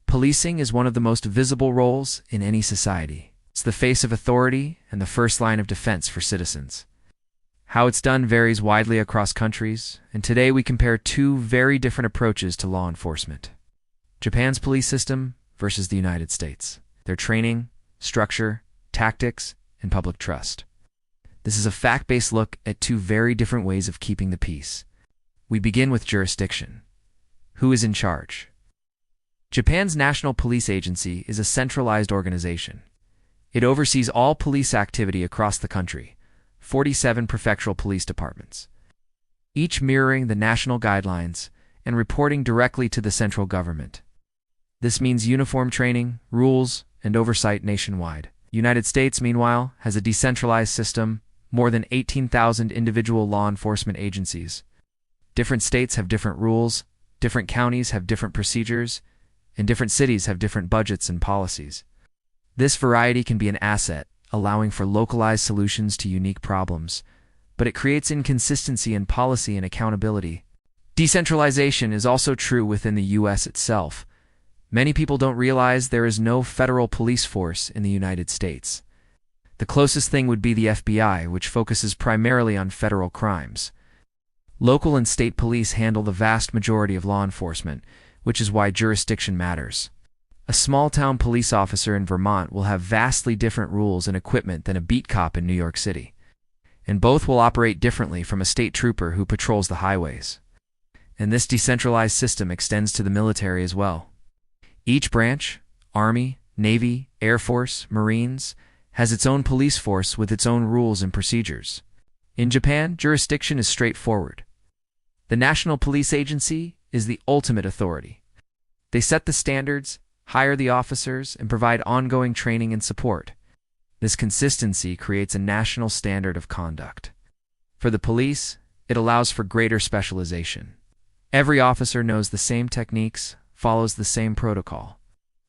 Policing is one of the most visible roles in any society. It's the face of authority and the first line of defense for citizens. How it's done varies widely across countries, and today we compare two very different approaches to law enforcement. Japan's police system versus the United States. Their training, structure, tactics, and public trust. This is a fact-based look at two very different ways of keeping the peace. We begin with jurisdiction. Who is in charge? Japan's National Police Agency is a centralized organization. It oversees all police activity across the country, 47 prefectural police departments, each mirroring the national guidelines and reporting directly to the central government. This means uniform training, rules, and oversight nationwide. The United States, meanwhile, has a decentralized system, more than 18,000 individual law enforcement agencies. Different states have different rules, different counties have different procedures, and different cities have different budgets and policies. This variety can be an asset, allowing for localized solutions to unique problems, but it creates inconsistency in policy and accountability. Decentralization is also true within the U.S. itself. Many people don't realize there is no federal police force in the United States. The closest thing would be the FBI, which focuses primarily on federal crimes. Local and state police handle the vast majority of law enforcement, which is why jurisdiction matters. A small-town police officer in Vermont will have vastly different rules and equipment than a beat cop in New York City. And both will operate differently from a state trooper who patrols the highways. And this decentralized system extends to the military as well. Each branch, Army, Navy, Air Force, Marines, has its own police force with its own rules and procedures. In Japan, jurisdiction is straightforward. The National Police Agency is the ultimate authority. They set the standards, hire the officers, and provide ongoing training and support. This consistency creates a national standard of conduct. For the police, it allows for greater specialization. Every officer knows the same techniques, follows the same protocol.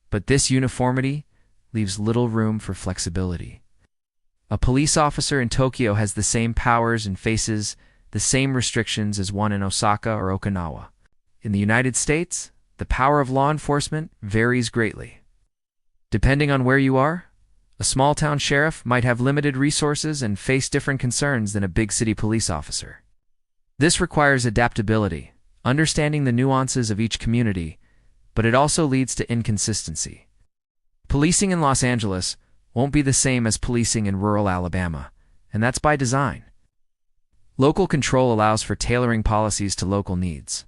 But this uniformity leaves little room for flexibility. A police officer in Tokyo has the same powers and faces the same restrictions as one in Osaka or Okinawa. In the United States, the power of law enforcement varies greatly. Depending on where you are, a small-town sheriff might have limited resources and face different concerns than a big city police officer. This requires adaptability, understanding the nuances of each community, but it also leads to inconsistency. Policing in Los Angeles won't be the same as policing in rural Alabama, and that's by design. Local control allows for tailoring policies to local needs.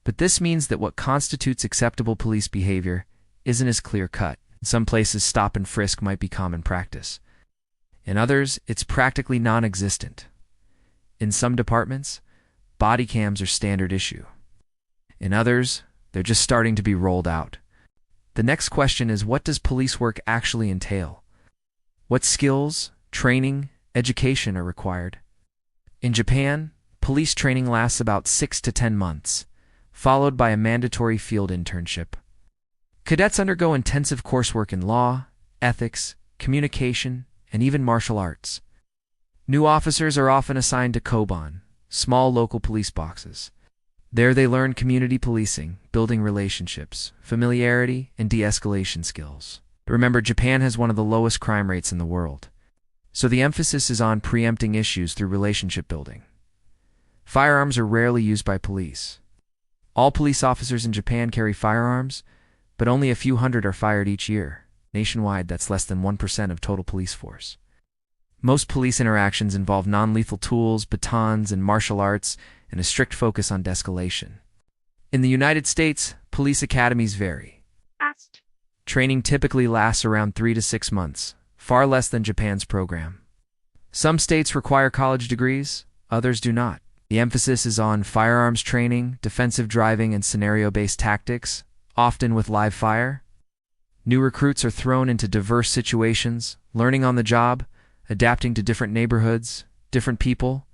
But this means that what constitutes acceptable police behavior isn't as clear-cut. In some places, stop and frisk might be common practice. In others, it's practically non-existent. In some departments, body cams are standard issue. In others, they're just starting to be rolled out. The next question is, what does police work actually entail? What skills, training, education are required? In Japan, police training lasts about 6 to 10 months. Followed by a mandatory field internship. Cadets undergo intensive coursework in law, ethics, communication, and even martial arts. New officers are often assigned to koban, small local police boxes. There they learn community policing, building relationships, familiarity, and de-escalation skills. Remember, Japan has one of the lowest crime rates in the world. So the emphasis is on preempting issues through relationship building. Firearms are rarely used by police. All police officers in Japan carry firearms, but only a few hundred are fired each year. Nationwide, that's less than 1% of total police force. Most police interactions involve non-lethal tools, batons, and martial arts, and a strict focus on de-escalation. In the United States, police academies vary. Training typically lasts around 3 to 6 months, far less than Japan's program. Some states require college degrees, others do not. The emphasis is on firearms training, defensive driving, and scenario-based tactics, often with live fire. New recruits are thrown into diverse situations, learning on the job, adapting to different neighborhoods, different people.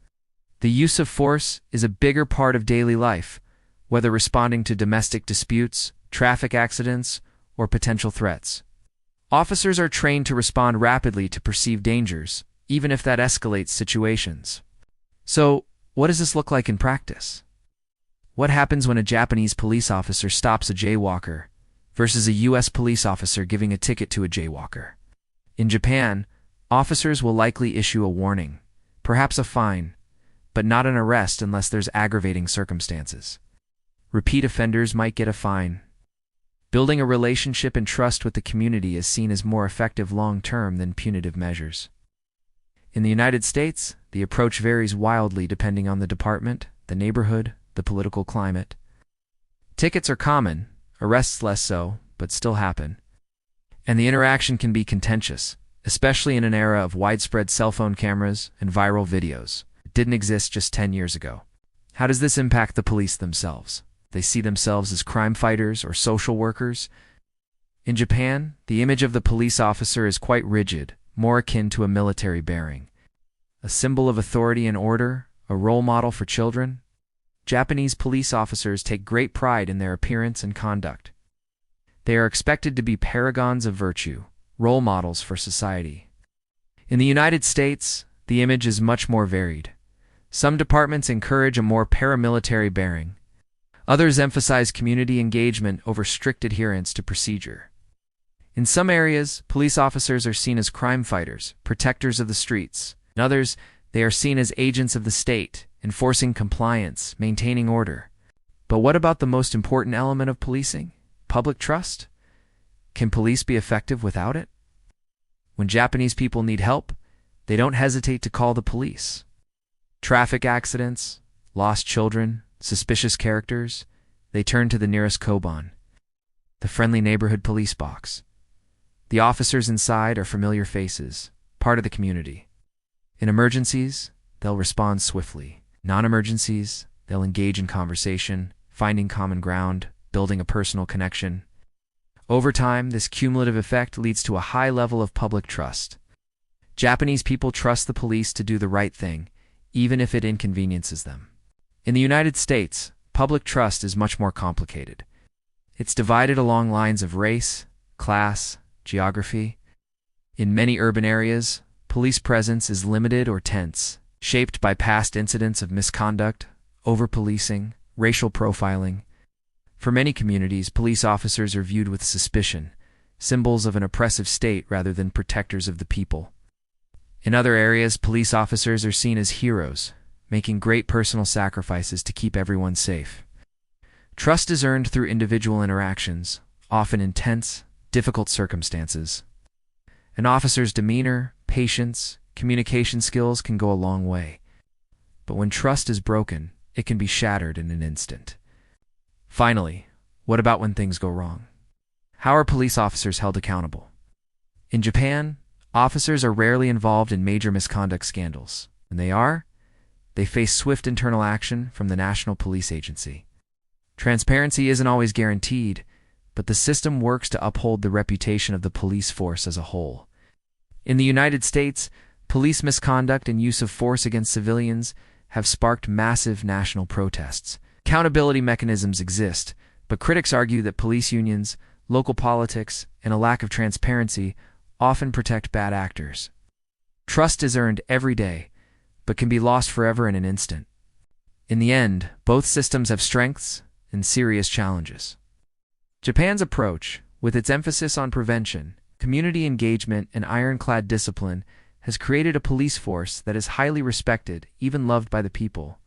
The use of force is a bigger part of daily life, whether responding to domestic disputes, traffic accidents, or potential threats. Officers are trained to respond rapidly to perceived dangers, even if that escalates situations. So, what does this look like in practice? What happens when a Japanese police officer stops a jaywalker, versus a U.S. police officer giving a ticket to a jaywalker. In Japan, officers will likely issue a warning, perhaps a fine, but not an arrest unless there's aggravating circumstances. Repeat offenders might get a fine. Building a relationship and trust with the community is seen as more effective long-term than punitive measures. In the United States, the approach varies wildly depending on the department, the neighborhood, the political climate. Tickets are common, arrests less so, but still happen. And the interaction can be contentious, especially in an era of widespread cell phone cameras and viral videos. It didn't exist just 10 years ago. How does this impact the police themselves? They see themselves as crime fighters or social workers. In Japan, the image of the police officer is quite rigid, more akin to a military bearing. A symbol of authority and order, a role model for children. Japanese police officers take great pride in their appearance and conduct. They are expected to be paragons of virtue, role models for society. In the United States, the image is much more varied. Some departments encourage a more paramilitary bearing. Others emphasize community engagement over strict adherence to procedure. In some areas, police officers are seen as crime fighters, protectors of the streets. In others, they are seen as agents of the state, enforcing compliance, maintaining order. But what about the most important element of policing? Public trust? Can police be effective without it? When Japanese people need help, they don't hesitate to call the police. Traffic accidents, lost children, suspicious characters, they turn to the nearest koban, the friendly neighborhood police box. The officers inside are familiar faces, part of the community. In emergencies, they'll respond swiftly. Non-emergencies, they'll engage in conversation, finding common ground, building a personal connection. Over time, this cumulative effect leads to a high level of public trust. Japanese people trust the police to do the right thing, even if it inconveniences them. In the United States, public trust is much more complicated. It's divided along lines of race, class, geography. In many urban areas, police presence is limited or tense, shaped by past incidents of misconduct, over-policing, racial profiling. For many communities, police officers are viewed with suspicion, symbols of an oppressive state rather than protectors of the people. In other areas, police officers are seen as heroes, making great personal sacrifices to keep everyone safe. Trust is earned through individual interactions, often in tense, difficult circumstances. An officer's demeanor, patience, communication skills can go a long way. But when trust is broken, it can be shattered in an instant. Finally, what about when things go wrong? How are police officers held accountable? In Japan, officers are rarely involved in major misconduct scandals. When they face swift internal action from the National Police Agency. Transparency isn't always guaranteed, but the system works to uphold the reputation of the police force as a whole. In the United States, police misconduct and use of force against civilians have sparked massive national protests. Accountability mechanisms exist, but critics argue that police unions, local politics, and a lack of transparency often protect bad actors. Trust is earned every day, but can be lost forever in an instant. In the end, both systems have strengths and serious challenges. Japan's approach, with its emphasis on prevention, community engagement, and ironclad discipline, has created a police force that is highly respected, even loved by the people.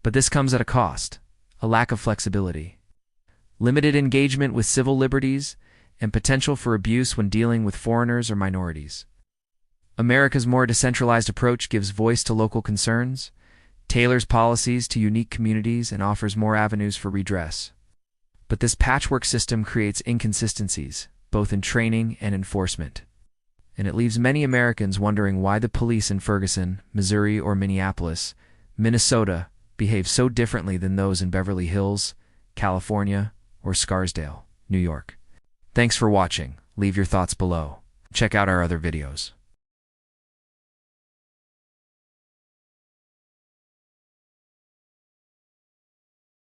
But this comes at a cost, a lack of flexibility, limited engagement with civil liberties, and potential for abuse when dealing with foreigners or minorities. America's more decentralized approach gives voice to local concerns, tailors policies to unique communities, and offers more avenues for redress. But this patchwork system creates inconsistencies, both in training and enforcement. And it leaves many Americans wondering why the police in Ferguson, Missouri, or Minneapolis, Minnesota, behave so differently than those in Beverly Hills, California, or Scarsdale, New York. Thanks for watching. Leave your thoughts below. Check out our other videos.